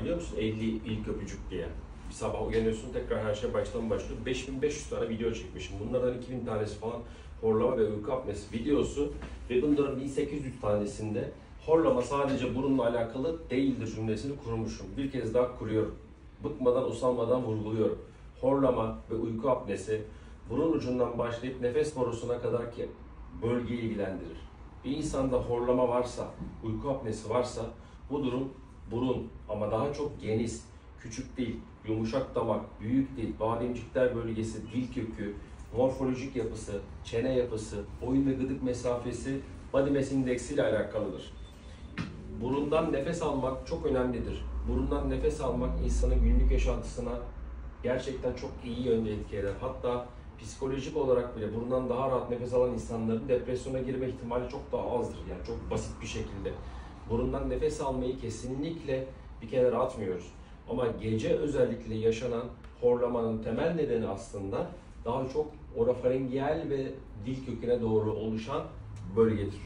var biliyor musun? 50 ilk öpücük diye. Bir sabah uyanıyorsun, tekrar her şey baştan başlıyor. 5500 tane video çekmişim. Bunlardan 2000 tanesi falan horlama ve uyku apnesi videosu. Ve bunların 1800 tanesinde horlama sadece burunla alakalı değildir cümlesini kurmuşum. Bir kez daha kuruyorum. Bıkmadan, usanmadan vurguluyorum. Horlama ve uyku apnesi burun ucundan başlayıp nefes borusuna kadar ki bölgeyi ilgilendirir. Bir insanda horlama varsa, uyku apnesi varsa bu durum burun ama daha çok geniş, küçük değil, yumuşak damak, büyük değil, bademcikler bölgesi, dil kökü, morfolojik yapısı, çene yapısı, boyun ve gıdık mesafesi body mass index ile alakalıdır. Burundan nefes almak çok önemlidir. Burundan nefes almak insanın günlük yaşantısına gerçekten çok iyi yönde etki eder. Hatta psikolojik olarak bile burundan daha rahat nefes alan insanların depresyona girme ihtimali çok daha azdır. Yani çok basit bir şekilde. Burundan nefes almayı kesinlikle bir kenara atmıyoruz. Ama gece özellikle yaşanan horlamanın temel nedeni aslında daha çok orofaringiyal ve dil köküne doğru oluşan bölgedir.